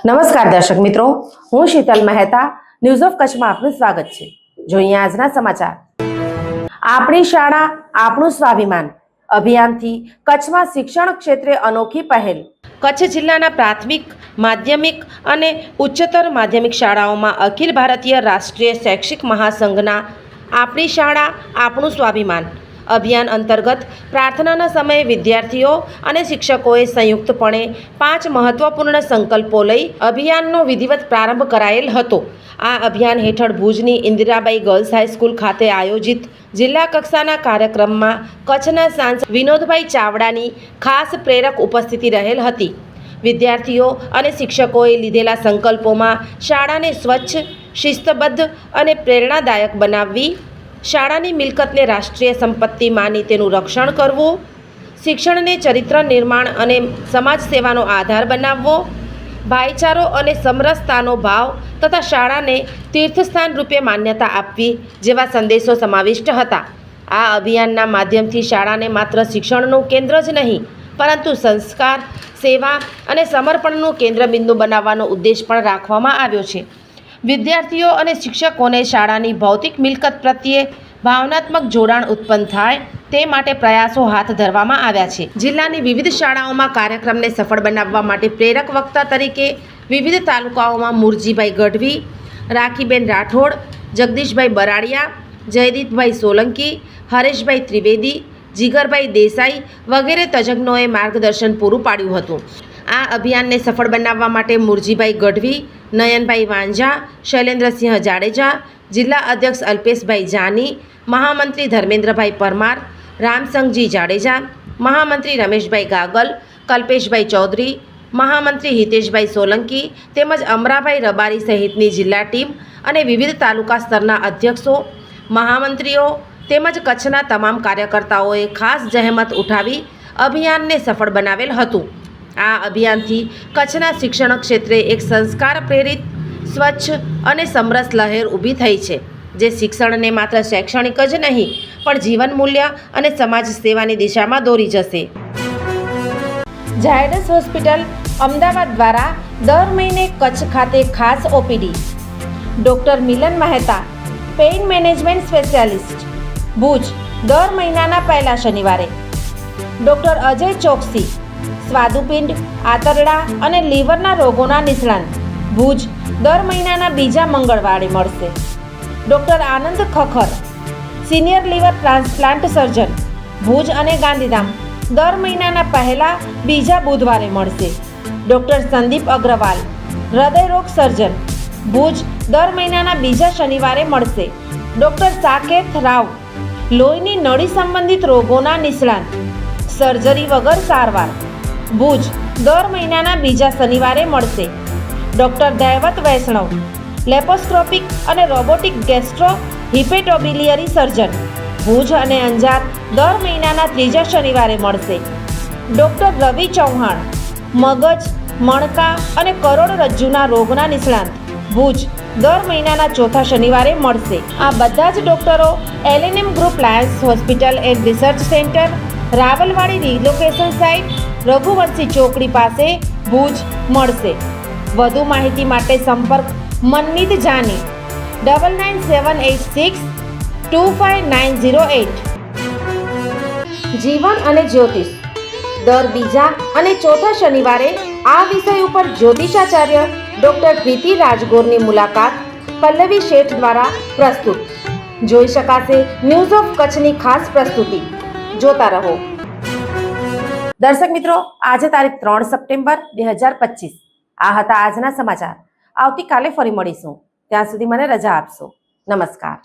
નમસ્કાર દર્શક મિત્રો, હું શીતલ મહેતા ન્યૂઝ ઓફ કચ્છમાં આપનું સ્વાગત છે। જોઈએ આજના સમાચાર। આપણી શાળા આપણું સ્વાભિમાન અભિયાનથી કચ્છમાં શિક્ષણ ક્ષેત્રે અનોખી પહેલ। કચ્છ જિલ્લાના પ્રાથમિક, માધ્યમિક અને ઉચ્ચતર માધ્યમિક શાળાઓમાં અખિલ ભારતીય રાષ્ટ્રીય શૈક્ષિક મહાસંઘના આપણી શાળા આપણું સ્વાભિમાન અભિયાન અંતર્ગત પ્રાર્થનાના સમયે વિદ્યાર્થીઓ અને શિક્ષકોએ સંયુક્તપણે 5 મહત્વપૂર્ણ સંકલ્પો લઈ અભિયાનનો વિધિવત પ્રારંભ કરાયેલ હતો। આ અભિયાન હેઠળ ભુજની ઇન્દિરાબાઈ ગર્લ્સ હાઈસ્કૂલ ખાતે આયોજિત જિલ્લા કક્ષાના કાર્યક્રમમાં કચ્છના સાંસદ વિનોદભાઈ ચાવડાની ખાસ પ્રેરક ઉપસ્થિતિ રહેલ હતી। વિદ્યાર્થીઓ અને શિક્ષકોએ લીધેલા સંકલ્પોમાં શાળાને સ્વચ્છ, શિસ્તબદ્ધ અને પ્રેરણાદાયક બનાવવી, શાળાની મિલકતને રાષ્ટ્રીય સંપત્તિ માની તેનું રક્ષણ કરવું, શિક્ષણને ચરિત્ર નિર્માણ અને સમાજ સેવાનો આધાર બનાવવો, ભાઈચારો અને સમરસતાનો ભાવ તથા શાળાને તીર્થસ્થાન રૂપે માન્યતા આપવી જેવા સંદેશો સમાવિષ્ટ હતા। આ અભિયાનના માધ્યમથી શાળાને માત્ર શિક્ષણનું કેન્દ્ર જ નહીં પરંતુ સંસ્કાર, સેવા અને સમર્પણનું કેન્દ્રબિંદુ બનાવવાનો ઉદ્દેશ પણ રાખવામાં આવ્યો છે। વિદ્યાર્થીઓ અને શિક્ષકોને શાળાની ભૌતિક મિલકત પ્રત્યે ભાવનાત્મક જોડાણ ઉત્પન્ન થાય તે માટે પ્રયાસો હાથ ધરવામાં આવ્યા છે। જિલ્લાની વિવિધ શાળાઓમાં કાર્યક્રમને સફળ બનાવવા માટે પ્રેરક વક્તા તરીકે વિવિધ તાલુકાઓમાં મુરજીભાઈ ગઢવી, રાખીબેન રાઠોડ, જગદીશભાઈ બરાડિયા, જયદીપભાઈ સોલંકી, હરેશભાઈ ત્રિવેદી, જીગરભાઈ દેસાઈ વગેરે તજજ્ઞોએ માર્ગદર્શન પૂરું પાડ્યું હતું। આ અભિયાનને સફળ બનાવવા માટે મુરજીભાઈ ગઢવી, નયનભાઈ વાંઝા, શૈલેન્દ્રસિંહ જાડેજા, જિલ્લા અધ્યક્ષ અલ્પેશભાઈ જાની, મહામંત્રી ધર્મેન્દ્રભાઈ પરમાર, રામસંગજી જાડેજા, મહામંત્રી રમેશભાઈ ગાગલ, કલ્પેશભાઈ ચૌધરી, મહામંત્રી હિતેશભાઈ સોલંકી તેમજ અમરાભાઈ રબારી સહિતની જિલ્લા ટીમ અને વિવિધ તાલુકા સ્તરના અધ્યક્ષો, મહામંત્રીઓ તેમજ કચ્છના તમામ કાર્યકર્તાઓએ ખાસ જહેમત ઉઠાવી અભિયાનને સફળ બનાવેલ હતું। આ અભિયાનથી કચ્છના શિક્ષણ ક્ષેત્રે એક સંસ્કાર પ્રેરિત, સ્વચ્છ અને સમરસ લહેર ઊભી થઈ છે, જે શિક્ષણને માત્ર શૈક્ષણિક જ નહીં પણ જીવન મૂલ્ય અને સમાજ સેવાની દિશામાં દોરી જશે। ઝાયડસ હોસ્પિટલ અમદાવાદ દ્વારા દર મહિને કચ્છ ખાતે ખાસ OPD. Doctor Milan Mehta, pain management specialist, Bhuj દર મહિનાના પહેલા શનિવારે। ડૉક્ટર અજય ચોકસી, સ્વાદુપિંડ, આંતરડા અને લીવરના રોગોના નિષ્ણાંત, ભુજ દર મહિનાના બીજા મંગળવારે મળશે। Doctor Anand Khakhar, senior liver transplant surgeon, Bhuj અને ગાંધીધામ દર મહિનાના પહેલા બીજા બુધવારે મળશે। ડૉક્ટર સંદીપ અગ્રવાલ, હૃદયરોગ સર્જન, ભુજ દર મહિનાના બીજા શનિવારે મળશે। ડૉક્ટર સાકેત રાવ, લોહીની નળી સંબંધિત રોગોના નિષ્ણાંત, સર્જરી વગર સારવાર, ભુજ દર મહિનાના બીજા શનિવારે મળશે। ડૉક્ટર દૈવત વૈષ્ણવ, લેપોસ્કોપિક અને રોબોટિક ગેસ્ટ્રો હિપેટોબિલિયરી સર્જન, ભુજ અને અંજાર દર મહિનાના ત્રીજા શનિવારે મળશે। ડૉક્ટર રવિ ચૌહાણ, મગજ, મણકા અને કરોડરજ્જુના રોગના નિષ્ણાંત, ભુજ દર મહિનાના ચોથા શનિવારે મળશે। આ બધા જ ડૉક્ટરો LNM group Lions hospital and research centre, Rawalwadi relocation site, Raghuvanshi ચોકડી પાસે, ભુજ મળશે। વધુ માહિતી માટે સંપર્ક મનમીત જાની 9978625908। જીવન અને જ્યોતિષ દર બીજા અને ચોથા શનિવારે આ વિષય ઉપર જ્યોતિષાચાર્ય ડૉક્ટર પ્રીતિ રાજગોરની મુલાકાત પલ્લવી શેઠ દ્વારા પ્રસ્તુત। જોઈ શકાશે ન્યૂઝ ઓફ કચ્છની ખાસ પ્રસ્તુતિ। જોતા રહો। દર્શક મિત્રો, આજે તારીખ 3 સપ્ટેમ્બર 2025 આ હતા આજના સમાચાર। આવતીકાલે ફરી મળીશું, ત્યાં સુધી મને રજા આપશો। નમસ્કાર।